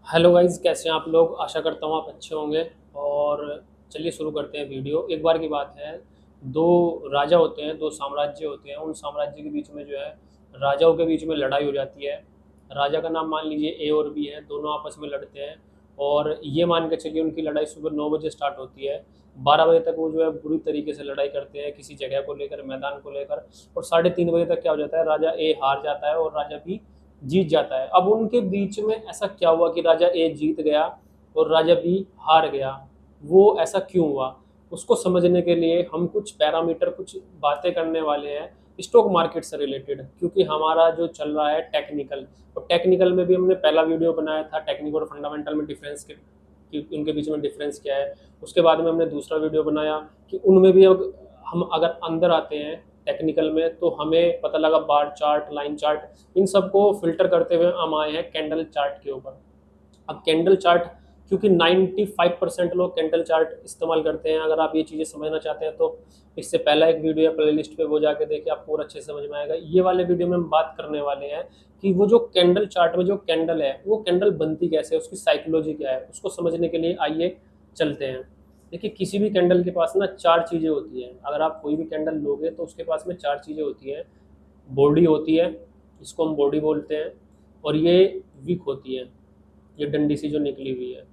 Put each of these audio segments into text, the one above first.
Hello guys, कैसे हैं आप लोग। आशा करता हूँ आप अच्छे होंगे। और चलिए शुरू करते हैं वीडियो। एक बार की बात है, दो राजा होते हैं, दो साम्राज्य होते हैं। उन साम्राज्य के बीच में जो है, राजाओं के बीच में लड़ाई हो जाती है। राजा का नाम मान लीजिए ए और बी है, दोनों आपस में लड़ते हैं। और ये मान के चलिए उनकी लड़ाई सुबह 9 बजे स्टार्ट होती है। 12 बजे तक वो जो है बुरी तरीके से लड़ाई करते हैं किसी जगह को लेकर, मैदान को लेकर। और 3:30 बजे तक क्या हो जाता है, राजा ए हार जाता है और राजा बी जीत जाता है। अब उनके बीच में ऐसा क्या हुआ कि राजा ए जीत गया और राजा बी हार गया। वो ऐसा क्यों हुआ, उसको समझने के लिए हम कुछ पैरामीटर, कुछ बातें करने वाले हैं स्टॉक मार्केट से रिलेटेड। क्योंकि हमारा जो चल रहा है टेक्निकल, और टेक्निकल में भी हमने पहला वीडियो बनाया था टेक्निकल और फंडामेंटल में डिफरेंस के, कि उनके बीच में डिफरेंस क्या है। उसके बाद में हमने दूसरा वीडियो बनाया कि उनमें भी अब हम अगर अंदर आते हैं टेक्निकल में, तो हमें पता लगा बार चार्ट, लाइन चार्ट, इन सबको फिल्टर करते हुए हम आए हैं कैंडल चार्ट के ऊपर। अब कैंडल चार्ट, क्योंकि 95% लोग कैंडल चार्ट इस्तेमाल करते हैं। अगर आप ये चीज़ें समझना चाहते हैं तो इससे पहला एक वीडियो है प्लेलिस्ट पे, वो जाके देखिए, आपको और अच्छे से समझ में आएगा। ये वाले वीडियो में हम बात करने वाले हैं कि वो जो कैंडल चार्ट में जो कैंडल है, वो कैंडल बनती कैसे है, उसकी साइकोलॉजी क्या है। उसको समझने के लिए आइए चलते हैं। देखिए, किसी भी कैंडल के पास ना चार चीज़ें होती हैं। अगर आप कोई भी कैंडल लोगे तो उसके पास में चार चीज़ें होती हैं। बॉडी होती है, इसको हम बॉडी बोलते हैं। और ये विक होती है, ये डंडी सी जो निकली हुई है।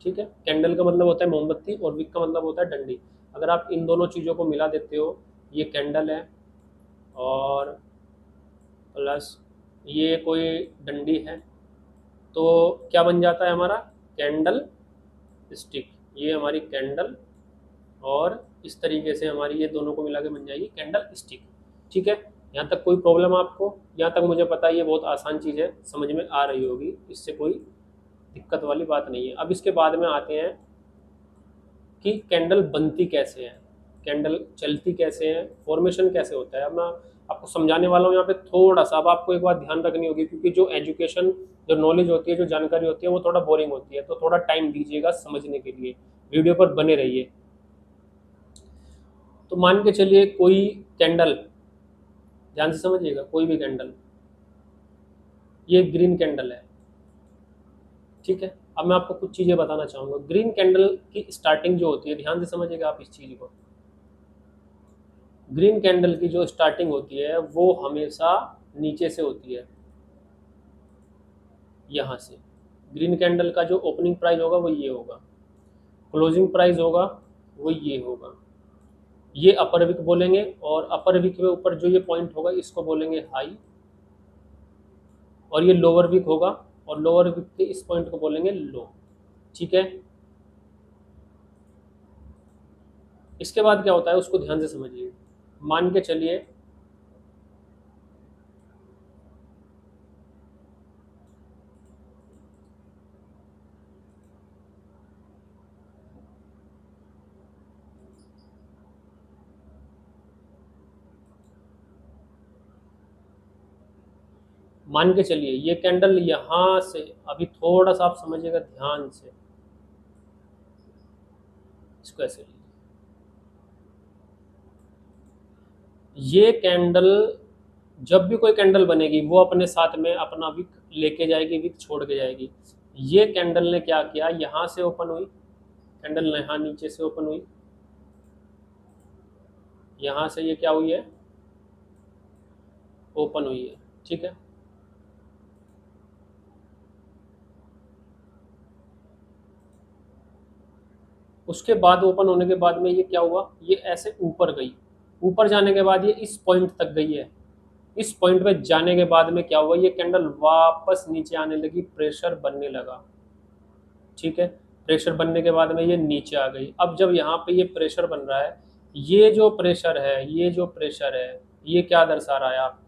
ठीक है, कैंडल का मतलब होता है मोमबत्ती और विक का मतलब होता है डंडी। अगर आप इन दोनों चीज़ों को मिला देते हो, ये कैंडल है और प्लस ये कोई डंडी है, तो क्या बन जाता है हमारा, कैंडल स्टिक। ये हमारी कैंडल, और इस तरीके से हमारी ये दोनों को मिला के बन जाएगी कैंडल स्टिक। ठीक है, यहाँ तक कोई प्रॉब्लम आपको? यहाँ तक मुझे पता है ये बहुत आसान चीज़ है, समझ में आ रही होगी, इससे कोई दिक्कत वाली बात नहीं है। अब इसके बाद में आते हैं कि कैंडल बनती कैसे है, कैंडल चलती कैसे है, फॉर्मेशन कैसे होता है। अब मैं आपको समझाने वाला हूँ यहाँ पे थोड़ा सा। अब आपको एक बात ध्यान रखनी होगी, क्योंकि जो एजुकेशन, जो नॉलेज होती है, जो जानकारी होती है, वो थोड़ा बोरिंग होती है, तो थोड़ा टाइम दीजिएगा समझने के लिए, वीडियो पर बने रहिए। तो मान के चलिए कोई कैंडल, ध्यान से समझिएगा, कोई भी कैंडल, ये ग्रीन कैंडल है। ठीक है, अब मैं आपको कुछ चीज़ें बताना चाहूँगा। ग्रीन कैंडल की स्टार्टिंग जो होती है, ध्यान से समझिएगा आप इस चीज़ को। ग्रीन कैंडल की जो स्टार्टिंग होती है वो हमेशा नीचे से होती है, यहाँ से। ग्रीन कैंडल का जो ओपनिंग प्राइस होगा वो ये होगा, क्लोजिंग प्राइस होगा वो ये होगा। ये अपर विक बोलेंगे, और अपर विक के ऊपर जो ये पॉइंट होगा इसको बोलेंगे हाई। और ये लोअर विक होगा, और लोअर विक के इस पॉइंट को बोलेंगे लो। ठीक है, इसके बाद क्या होता है उसको ध्यान से समझिए। मान के चलिए, मान के चलिए ये कैंडल यहां से, अभी थोड़ा सा आप समझिएगा ध्यान से, इसको ऐसे लीजिए। ये कैंडल, जब भी कोई कैंडल बनेगी वो अपने साथ में अपना विक लेके जाएगी, विक छोड़ के जाएगी। ये कैंडल ने क्या किया, यहां से ओपन हुई कैंडल, यहाँ नीचे से ओपन हुई, यहां से ये क्या हुई है, ओपन हुई है। ठीक है, उसके बाद ओपन होने के बाद में ये क्या हुआ, ये ऐसे ऊपर गई। ऊपर जाने के बाद ये इस पॉइंट तक गई है। इस पॉइंट पे जाने के बाद में क्या हुआ, ये कैंडल वापस नीचे आने लगी, प्रेशर बनने लगा। ठीक है, प्रेशर बनने के बाद में ये नीचे आ गई। अब जब यहाँ पे ये प्रेशर बन रहा है, ये जो प्रेशर है, ये जो प्रेशर है, ये क्या दर्शा रहा है आप,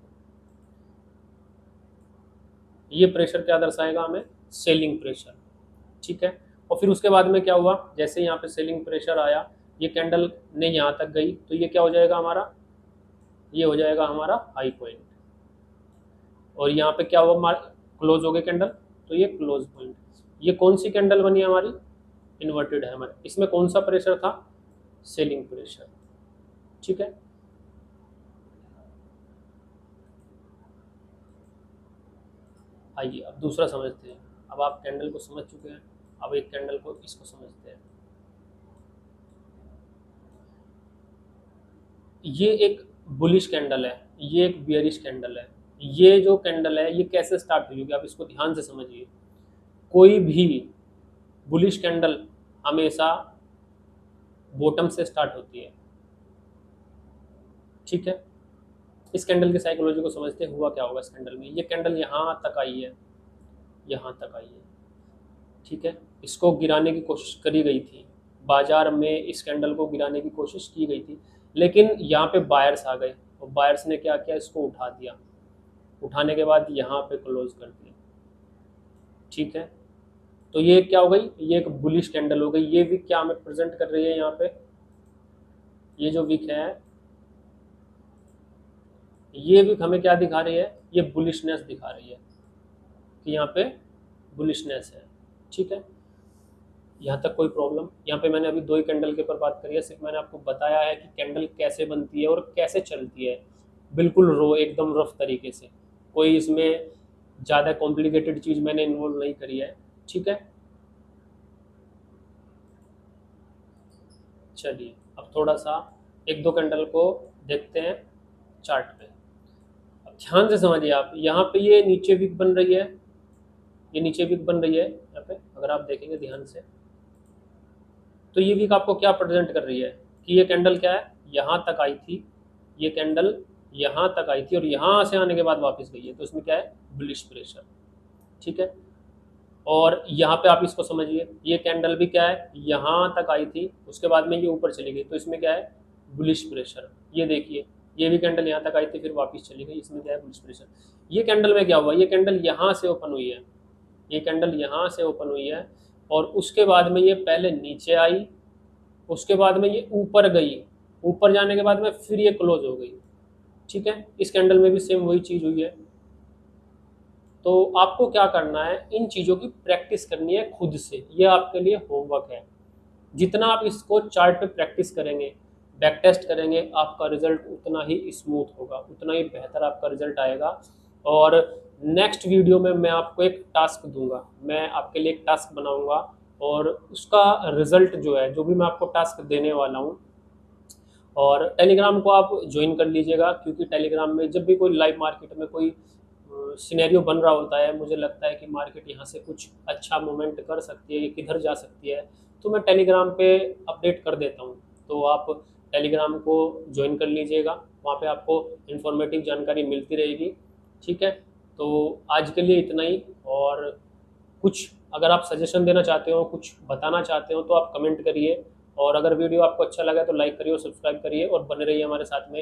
ये प्रेशर क्या दर्शाएगा हमें, सेलिंग प्रेशर। ठीक है, और फिर उसके बाद में क्या हुआ, जैसे यहाँ पे सेलिंग प्रेशर आया, ये कैंडल ने यहाँ तक गई, तो ये क्या हो जाएगा हमारा, ये हो जाएगा हमारा हाई पॉइंट। और यहाँ पे क्या हुआ, क्लोज हो गई कैंडल, तो ये क्लोज पॉइंट। ये कौन सी कैंडल बनी हमारी, इन्वर्टेड है हमारे, इसमें कौन सा प्रेशर था, सेलिंग प्रेशर। ठीक है, आइए अब दूसरा समझते हैं। अब आप कैंडल को समझ चुके हैं, अब एक कैंडल को इसको समझते हैं। ये एक बुलिश कैंडल है, ये एक बियरिश कैंडल है। ये जो कैंडल है ये कैसे स्टार्ट हुई होगी, आप इसको ध्यान से समझिए। कोई भी बुलिश कैंडल हमेशा बॉटम से स्टार्ट होती है, ठीक है। इस कैंडल की साइकोलॉजी को समझते हुआ क्या होगा इस कैंडल में। ये कैंडल यहाँ तक आई है, यहाँ तक आई है, ठीक है। इसको गिराने की कोशिश करी गई थी, बाजार में इस कैंडल को गिराने की कोशिश की गई थी, लेकिन यहाँ पे बायर्स आ गए और बायर्स ने क्या किया, इसको उठा दिया। उठाने के बाद यहाँ पे क्लोज कर दिया, ठीक है। तो ये क्या हो गई, ये एक बुलिश कैंडल हो गई। ये विक क्या हमें प्रेजेंट कर रही है यहाँ पे, ये जो विक है, ये विक हमें क्या दिखा रही है, ये बुलिशनेस दिखा रही है कि यहाँ पे बुलिशनेस है, ठीक है। यहाँ तक कोई प्रॉब्लम। यहाँ पे मैंने अभी दो ही कैंडल के ऊपर बात करी है, सिर्फ मैंने आपको बताया है कि कैंडल कैसे बनती है और कैसे चलती है, बिल्कुल रो एकदम रफ तरीके से। कोई इसमें ज़्यादा कॉम्प्लिकेटेड चीज़ मैंने इन्वॉल्व नहीं करी है, ठीक है। चलिए अब थोड़ा सा एक दो कैंडल को देखते हैं चार्ट पे। अब ध्यान से समझिए आप, यहाँ पे ये नीचे विक बन रही है, ये नीचे विक बन रही है यहाँ पे, अगर आप देखेंगे ध्यान से तो ये वीक आपको क्या प्रेजेंट कर रही है कि ये कैंडल क्या है, यहाँ तक आई थी, ये कैंडल यहाँ तक आई थी और यहाँ से आने के बाद वापस गई है, तो इसमें क्या है, बुलिश प्रेशर, ठीक है। और यहाँ पे आप इसको समझिए, ये कैंडल भी क्या है, यहाँ तक आई थी, उसके बाद में ये ऊपर चली गई, तो इसमें क्या है, बुलिश प्रेशर। ये देखिए, ये भी कैंडल यहाँ तक आई थी फिर वापस चली गई, इसमें क्या है, बुलिश प्रेशर। ये कैंडल में क्या हुआ, ये कैंडल यहाँ से ओपन हुई है, ये कैंडल यहाँ से ओपन हुई है और उसके बाद में ये पहले नीचे आई, उसके बाद में ये ऊपर गई, ऊपर जाने के बाद में फिर ये क्लोज हो गई, ठीक है। इस कैंडल में भी सेम वही चीज़ हुई है। तो आपको क्या करना है, इन चीज़ों की प्रैक्टिस करनी है खुद से, ये आपके लिए होमवर्क है। जितना आप इसको चार्ट पे प्रैक्टिस करेंगे, बैक टेस्ट करेंगे, आपका रिजल्ट उतना ही स्मूथ होगा, उतना ही बेहतर आपका रिजल्ट आएगा। और नेक्स्ट वीडियो में मैं आपको एक टास्क दूंगा, मैं आपके लिए एक टास्क बनाऊंगा और उसका रिजल्ट जो है, जो भी मैं आपको टास्क देने वाला हूँ, और टेलीग्राम को आप ज्वाइन कर लीजिएगा, क्योंकि टेलीग्राम में जब भी कोई लाइव मार्केट में कोई सिनेरियो बन रहा होता है, मुझे लगता है कि मार्केट यहाँ से कुछ अच्छा मूवमेंट कर सकती है, ये किधर जा सकती है, तो मैं टेलीग्राम पे अपडेट कर देता हूँ। तो आप टेलीग्राम को ज्वाइन कर लीजिएगा, वहाँ पे आपको इन्फॉर्मेटिव जानकारी मिलती रहेगी, ठीक है। तो आज के लिए इतना ही, और कुछ अगर आप सजेशन देना चाहते हो, कुछ बताना चाहते हो, तो आप कमेंट करिए। और अगर वीडियो आपको अच्छा लगा तो लाइक करिए और सब्सक्राइब करिए और बने रहिए हमारे साथ में।